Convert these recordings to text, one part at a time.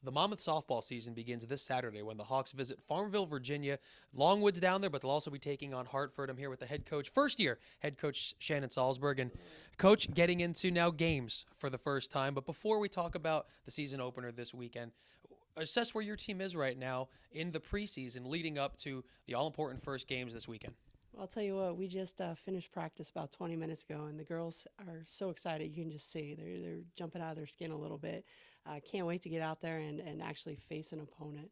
The Monmouth softball season begins this Saturday when the Hawks visit Farmville, Virginia. Longwood's down there, but they'll also be taking on Hartford. I'm here with the head coach, first year head coach Shannon Salsburg. And coach, getting into now games for the first time. But before we talk about the season opener this weekend, assess where your team is right now in the preseason leading up to the all-important first games this weekend. Well, I'll tell you what, we just finished practice about 20 minutes ago, and the girls are so excited. You can just see they're jumping out of their skin a little bit. Can't wait to get out there and actually face an opponent.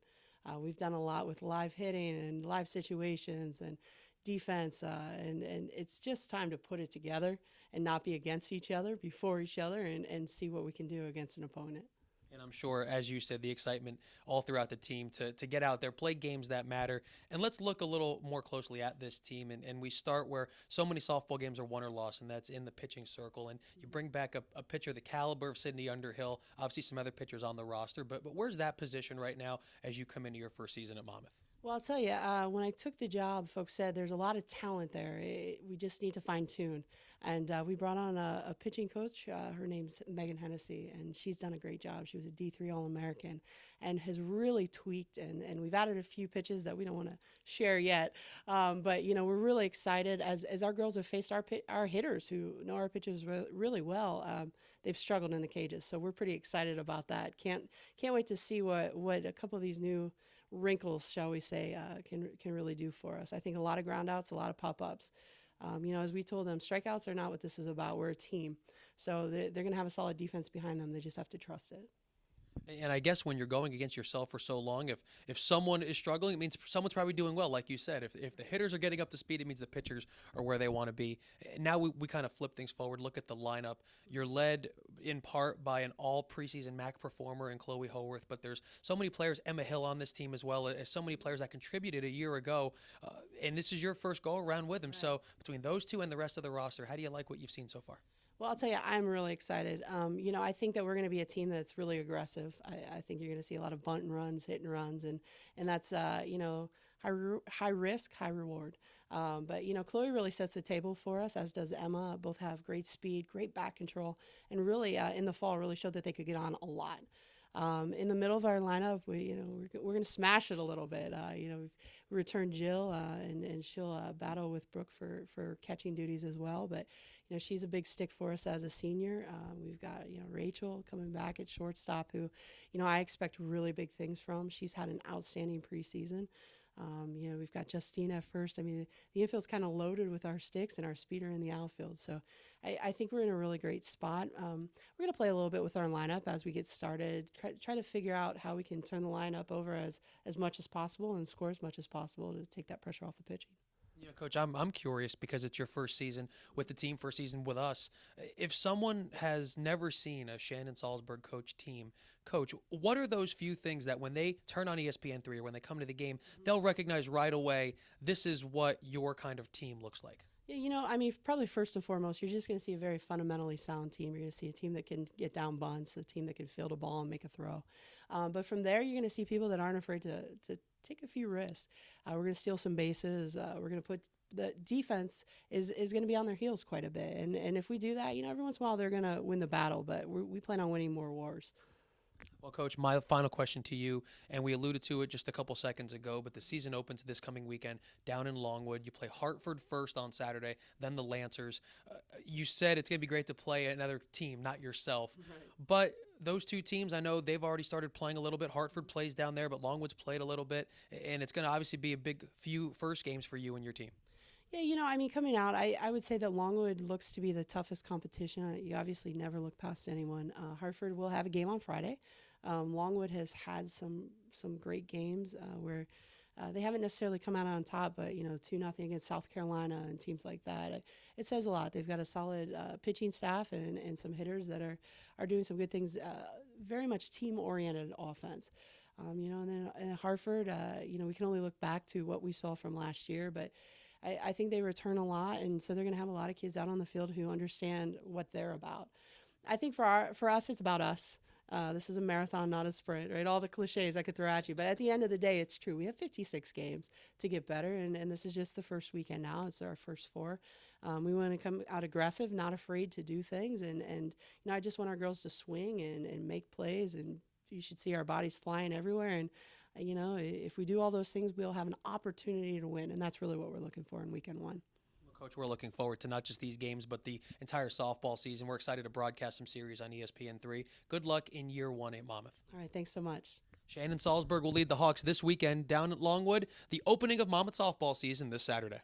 We've done a lot with live hitting and live situations and defense, and it's just time to put it together and not be against each other, before each other, and see what we can do against an opponent. And I'm sure, as you said, the excitement all throughout the team to get out there, play games that matter. And let's look a little more closely at this team. And we start where so many softball games are won or lost, and that's in the pitching circle. And you bring back a pitcher the caliber of Sydney Underhill, obviously some other pitchers on the roster. But where's that position right now as you come into your first season at Monmouth? Well, I'll tell you, when I took the job, folks said there's a lot of talent there. We just need to fine tune. And we brought on a pitching coach. Her name's Megan Hennessy, and she's done a great job. She was a D3 All-American and has really tweaked, and we've added a few pitches that we don't want to share yet. But, we're really excited as our girls have faced our hitters who know our pitchers really well. They've struggled in the cages, so we're pretty excited about that. Can't wait to see what a couple of these new wrinkles, shall we say, can really do for us. I think a lot of ground outs, a lot of pop-ups. As we told them, strikeouts are not what this is about. We're a team. So they're going to have a solid defense behind them. They just have to trust it. And I guess when you're going against yourself for so long, if someone is struggling, it means someone's probably doing well, like you said. If the hitters are getting up to speed, it means the pitchers are where they want to be. Now we kind of flip things forward, look at the lineup. You're led in part by an all preseason MAC performer in Chloe Howarth, but there's so many players, Emma Hill on this team as well, as so many players that contributed a year ago. And this is your first go-around with them. Right. So between those two and the rest of the roster, how do you like what you've seen so far? Well, I'll tell you, I'm really excited. I think that we're going to be a team that's really aggressive. I think you're going to see a lot of bunt and runs, hit and runs, and that's, high risk, high reward. But Chloe really sets the table for us, as does Emma. Both have great speed, great back control, and really in the fall really showed that they could get on a lot. In the middle of our lineup, we're going to smash it a little bit. We returned Jill, and she'll battle with Brooke for catching duties as well. But she's a big stick for us as a senior. We've got Rachel coming back at shortstop, who I expect really big things from. She's had an outstanding preseason. We've got Justina at first. I mean, the infield's kind of loaded with our sticks and our speeder in the outfield. So I think we're in a really great spot. We're going to play a little bit with our lineup as we get started, try to figure out how we can turn the lineup over as much as possible and score as much as possible to take that pressure off the pitching. Coach, I'm curious because it's your first season with the team, first season with us. If someone has never seen a Shannon Salsburg coach team, Coach, what are those few things that when they turn on ESPN3 or when they come to the game, they'll recognize right away, this is what your kind of team looks like? Probably first and foremost, you're just going to see a very fundamentally sound team. You're going to see a team that can get down bunts, a team that can field a ball and make a throw. But from there, you're going to see people that aren't afraid to take a few risks. We're going to steal some bases. We're going to put the defense is going to be on their heels quite a bit. And if we do that, every once in a while they're going to win the battle, but we plan on winning more wars. Well, Coach, my final question to you, and we alluded to it just a couple seconds ago, but the season opens this coming weekend down in Longwood. You play Hartford first on Saturday, then the Lancers. You said it's going to be great to play another team, not yourself. Right. But those two teams, I know they've already started playing a little bit. Hartford plays down there, but Longwood's played a little bit, and it's going to obviously be a big few first games for you and your team. Yeah, coming out, I would say that Longwood looks to be the toughest competition. You obviously never look past anyone. Hartford will have a game on Friday. Longwood has had some great games where they haven't necessarily come out on top, but 2-0 against South Carolina and teams like that. It says a lot. They've got a solid pitching staff and some hitters that are doing some good things. Very much team-oriented offense. And then in Hartford, we can only look back to what we saw from last year, but I think they return a lot, and so they're going to have a lot of kids out on the field who understand what they're about. I think for us, it's about us. This is a marathon, not a sprint, right? All the cliches I could throw at you. But at the end of the day, it's true. We have 56 games to get better, and this is just the first weekend now. It's our first 4. We want to come out aggressive, not afraid to do things. And I just want our girls to swing and make plays and should see our bodies flying everywhere. And if we do all those things, we'll have an opportunity to win, and that's really what we're looking for in weekend one. Coach, we're looking forward to not just these games, but the entire softball season. We're excited to broadcast some series on ESPN3. Good luck in year one at Monmouth. All right, thanks so much. Shannon Salsburg will lead the Hawks this weekend down at Longwood, the opening of Monmouth softball season this Saturday.